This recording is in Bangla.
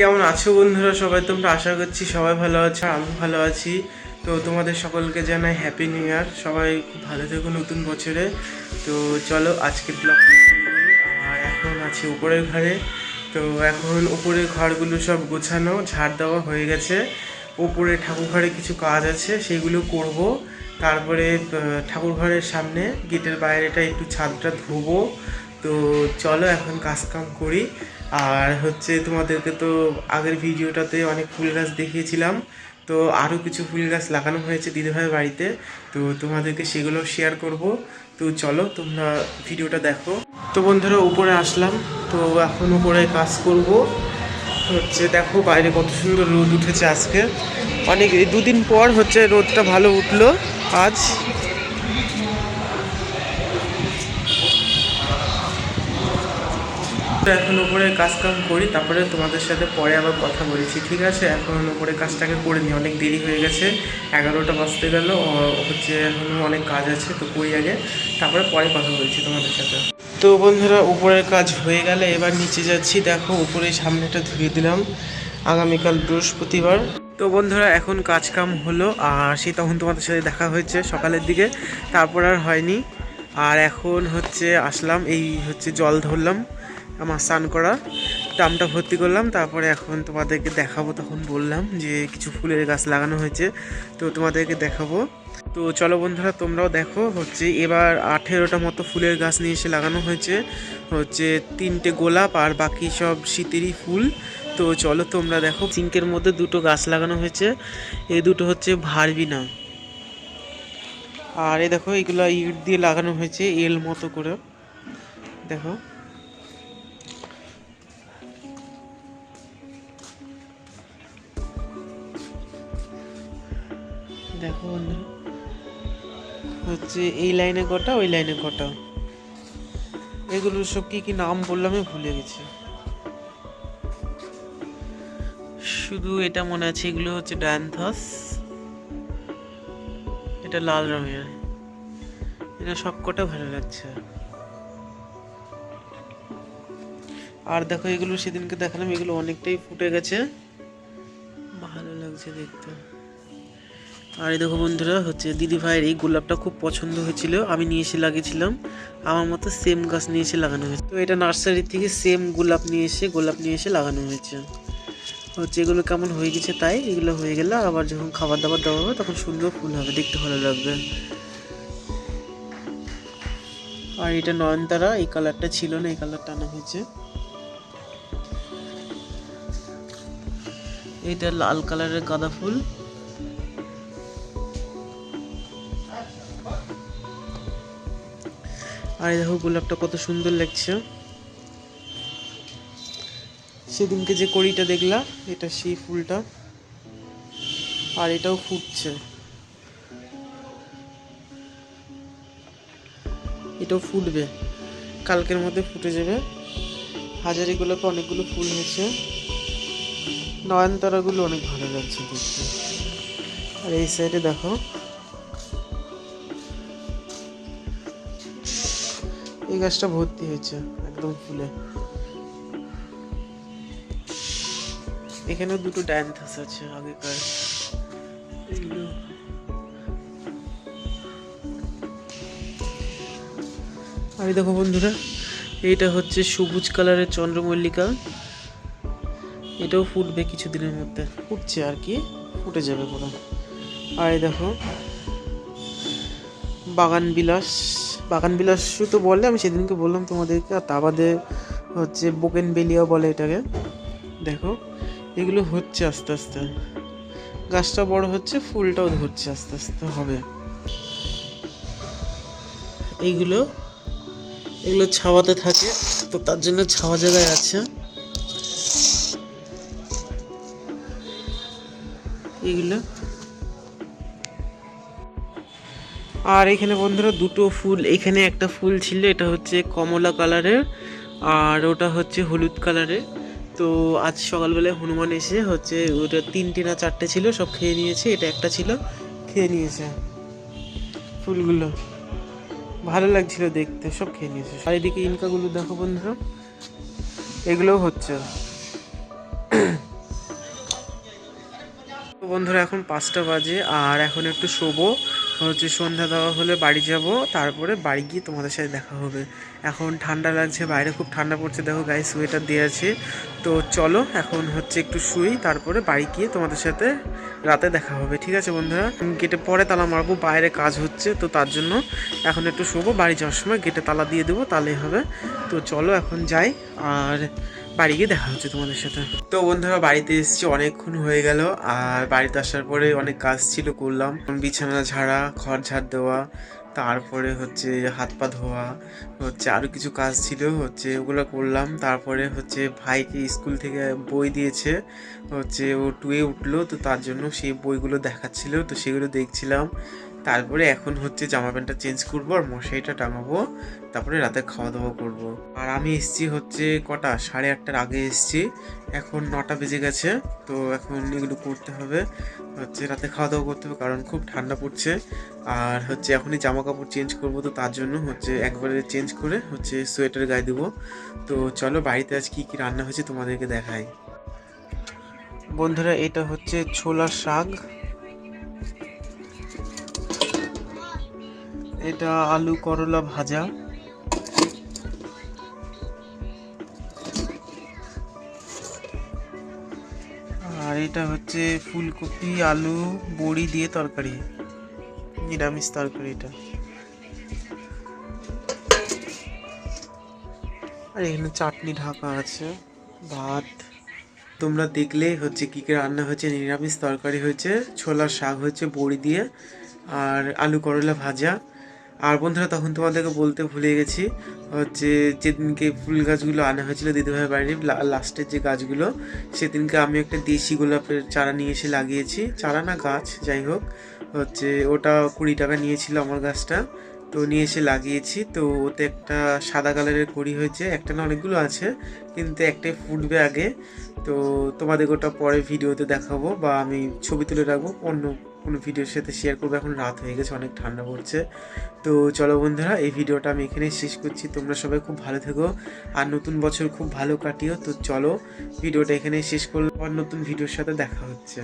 কেমন আছো বন্ধুরা সবাই? তোমরা আশা করছি সবাই ভালো আছো, আমি ভালো আছি। তো তোমাদের সকলকে জানাই হ্যাপি নিউ ইয়ার। সবাই খুব ভালো থেকো নতুন বছরে। তো চলো আজকের ব্লগটা শুরু করি। আর এখন আছি উপরের ঘরে। তো এখন উপরের ঘরগুলো সব গোছানো, ঝাড় দেওয়া হয়ে গেছে। উপরে ঠাকুর ঘরে কিছু কাজ আছে, সেগুলো করব। তারপরে ঠাকুর ঘরের সামনে গেটের বাইরেটা একটু ছাদটা ধোবো। তো চলো এখন কাজ কাম করি। আর হচ্ছে তোমাদেরকে তো আগের ভিডিওটাতে অনেক ফুল গাছ দেখিয়েছিলাম। তো আরও কিছু ফুল গাছ লাগানো হয়েছে দিদিভাইয়ের বাড়িতে। তো তোমাদেরকে সেগুলো শেয়ার করব। তো চলো তোমরা ভিডিওটা দেখো। তো বন্ধুরা উপরে আসলাম। তো এখন উপরে কাজ করব। হচ্ছে দেখো বাইরে কত সুন্দর রোদ উঠেছে আজকে। অনেক দুদিন পর হচ্ছে রোদটা ভালো উঠলো আজ। এখন উপরে কাজ কাম করি, তারপরে তোমাদের সাথে পরে আবার কথা বলছি, ঠিক আছে? এখন উপরে কাজটাকে করে নিই, অনেক দেরি হয়ে গেছে, 11টা বাজতে গেল। হচ্ছে এখনও অনেক কাজ আছে, তো করি আগে, তারপরে পরে কথা বলছি তোমাদের সাথে। তো বন্ধুরা উপরের কাজ হয়ে গেলে এবার নিচে যাচ্ছি। দেখো উপরে সামনেটা ধুয়ে দিলাম, আগামীকাল বৃহস্পতিবার। তো বন্ধুরা এখন কাজ কাম হলো, আর সে তখন তোমাদের সাথে দেখা হয়েছে সকালের দিকে, তারপর আর হয়নি। আর এখন হচ্ছে আসলাম, এই হচ্ছে জল ধরলাম, আমার স্নান করা ড্রামটা ভর্তি করলাম। তারপরে এখন তোমাদেরকে দেখাবো, তখন বললাম যে কিছু ফুলের গাছ লাগানো হয়েছে, তো তোমাদেরকে দেখাবো। তো চলো বন্ধুরা তোমরাও দেখো। হচ্ছে এবার 18টা মতো ফুলের গাছ নিয়ে এসে লাগানো হয়েছে। হচ্ছে 3টে গোলাপ আর বাকি সব শীতেরই ফুল। তো চলো তোমরা দেখো। সিঙ্কের মধ্যে 2টো গাছ লাগানো হয়েছে, এই দুটো হচ্ছে ভারবিনা। আর এই দেখো এগুলো ইট দিয়ে লাগানো হয়েছে এল মতো করে, দেখো। দেখো বন্ধুরা হচ্ছে এই লাইনে কটা, ওই লাইনে কটা, এগুলো সব কি কি নাম বললাম আমি ভুলে গেছি। শুধু এটা মনে আছে, এগুলো হচ্ছে ডায়ান্থাস, এটা লাল রঙের। এটা সব কটা ভালো লাগছে। আর দেখো এগুলো সেদিনকে দেখালাম, এগুলো অনেকটাই ফুটে গেছে, ভালো লাগছে দেখতে। আর এই দেখো বন্ধুরা হচ্ছে দিদি ভাইয়ের এই গোলাপটা খুব পছন্দ হয়েছিল, আমি নিয়ে এসে লাগিয়েছিলাম। আমার মতো সেম গাছ নিয়ে এসে লাগানো হয়েছে। তো এটা নার্সারি থেকে সেম গোলাপ নিয়ে এসে লাগানো হয়েছে। হচ্ছে এগুলো কেমন হয়ে গেছে, তাই এগুলো হয়ে গেলে আবার যখন খাবার দাবার দেওয়া হবে তখন সুন্দর ফুল হবে, দেখতে ভালো লাগবে। আর এটা নয়নতারা, এই কালারটা ছিল না, এই কালারটা আনা হয়েছে। এইটা লাল কালারের গাঁদা ফুল। আর দেখো গোলাপটা কত সুন্দর লাগছে। সেদিনকে যে কড়িটা দেখলা, এটা সেই ফুলটা। আর এটাও ফুটছে, এটাও ফুটবে, কালকের মধ্যে ফুটে যাবে। হাজারি গোলাপে অনেকগুলো ফুল হয়েছে, নয়নতারাগুলো অনেক ভালো লাগছে দেখতে। আর এই সাইডে দেখো এই গাছটা ভর্তি হয়েছে একদম ফুলে। এখানেও 2টো ডায়ান্থাস আছে আগেকার। আর দেখো বন্ধুরা এইটা হচ্ছে সবুজ কালারের চন্দ্রমল্লিকা, এটাও ফুটবে কিছুদিনের মধ্যে, ফুটছে আর কি, ফুটে যাবে পুরো। আর এই দেখো বাগান বিলাস, বাগান বিলাস তো বলে, আমি সেদিনকে বললাম তোমাদেরকে। আর তা বাদে হচ্ছে বোগেনভেলিয়া বলে এটাকে। দেখো এগুলো হচ্ছে আস্তে আস্তে, গাছটা বড় হচ্ছে, ফুলটাও ধরছে, আস্তে আস্তে হবে। এইগুলো এগুলো ছাওয়াতে থাকে, তো তার জন্য ছাওয়া জায়গায় আছে এগুলো। আর এখানে বন্ধুরা 2টো ফুল, এখানে একটা ফুল ছিল, এটা হচ্ছে কমলা কালারের, আর ওটা হচ্ছে হলুদ কালারের। তো আজ সকালবেলায় হনুমান এসে হচ্ছে ওটা 3টে না 4টে ছিল, সব খেয়ে নিয়েছে। এটা একটা ছিল, খেয়ে নিয়েছে। ফুলগুলো ভালো লাগছিল দেখতে, সব খেয়ে নিয়েছে। আর এদিকে ইনকাগুলো দেখো বন্ধুরা, এগুলোও হচ্ছে। বন্ধুরা এখন 5টা বাজে আর এখন একটু শোবো, হচ্ছে সন্ধ্যা দেওয়া হলে বাড়ি যাব, তারপরে বাড়ি গিয়ে তোমাদের সাথে দেখা হবে। এখন ঠান্ডা লাগছে, বাইরে খুব ঠান্ডা পড়ছে, দেখো গায়ে সোয়েটার দিয়ে আছে। তো চলো এখন হচ্ছে একটু শুই, তারপরে বাড়ি গিয়ে তোমাদের সাথে রাতে দেখা হবে। ঠিক আছে বন্ধুরা, গেটে পরে তালা মারবো, বাইরে কাজ হচ্ছে, তো তার জন্য এখন একটু শোবো, বাড়ি যাওয়ার সময় গেটে তালা দিয়ে দেবো, তাহলেই হবে। তো চলো এখন যাই, আর বাড়ি গিয়ে দেখা হচ্ছে তোমাদের সাথে। তো বন্ধুরা বাড়িতে এসেছি, অনেকক্ষণ হয়ে গেল, আর বাড়িতে আসার পরে অনেক কাজ ছিল করলাম, বিছানা ঝাড়া, ঘর ঝাড় দেওয়া, তারপরে হচ্ছে হাত পা ধোয়া, হচ্ছে আরও কিছু কাজ ছিল, হচ্ছে ওগুলো করলাম। তারপরে হচ্ছে ভাইকে স্কুল থেকে বই দিয়েছে, হচ্ছে ও 2-এ উঠলো, তো তার জন্য সেই বইগুলো দেখাচ্ছিল, তো সেগুলো দেখছিলাম। তারপরে এখন হচ্ছে জামা প্যান্টটা চেঞ্জ করবো আর মশারিটা টাঙাবো, তারপরে রাতে খাওয়া দাওয়া করবো। আর আমি এসছি হচ্ছে কটা, 8:30টার আগে এসছি, এখন 9টা বেজে গেছে। তো এখন এগুলো করতে হবে, হচ্ছে রাতে খাওয়া দাওয়া করতে হবে, কারণ খুব ঠান্ডা পড়ছে। আর হচ্ছে এখনই জামা কাপড় চেঞ্জ করবো, তো তার জন্য হচ্ছে একবারে চেঞ্জ করে হচ্ছে সোয়েটার গায়ে দেবো। তো চলো বাড়িতে আজ কী কী রান্না হয়েছে তোমাদেরকে দেখাই। বন্ধুরা এটা হচ্ছে ছোলা শাক, এটা আলু করলা ভাজা, আর এটা হচ্ছে ফুলকপি আলু বড়ি দিয়ে তরকারি, নিরামিষ তরকারি এটা। আর এখানে চাটনি ঢাকা আছে, ভাত। তোমরা দেখলে হচ্ছে কী কী রান্না হয়েছে, নিরামিষ তরকারি হয়েছে, ছোলার শাক হয়েছে বড়ি দিয়ে, আর আলু করলা ভাজা। আর বন্ধুরা তখন তোমাদেরকে বলতে ভুলে গেছি, হচ্ছে যেদিনকে ফুল গাছগুলো আনা হয়েছিল দিদিভাই বাড়ির লাস্টের যে গাছগুলো, সেদিনকে আমি একটা দেশি গোলাপের চারা নিয়ে এসে লাগিয়েছি, চারা না গাছ যাই হোক, হচ্ছে ওটা 20 টাকা নিয়েছিল আমার গাছটা, তো নিয়ে এসে লাগিয়েছি। তো ওতে একটা সাদা কালারের কড়ি হয়েছে, একটা না অনেকগুলো আছে, কিন্তু একটাই ফুটবে আগে। তো তোমাদের ওটা পরে ভিডিওতে দেখাবো, বা আমি ছবি তুলে রাখবো, অন্য কোনো ভিডিওর সাথে শেয়ার করবো। এখন রাত হয়ে গেছে, অনেক ঠান্ডা পড়ছে। তো চলো বন্ধুরা এই ভিডিওটা আমি এখানেই শেষ করছি, তোমরা সবাই খুব ভালো থেকো আর নতুন বছর খুব ভালো কাটিও। তো চলো ভিডিওটা এখানেই শেষ করলাম, আর নতুন ভিডিওর সাথে দেখা হচ্ছে।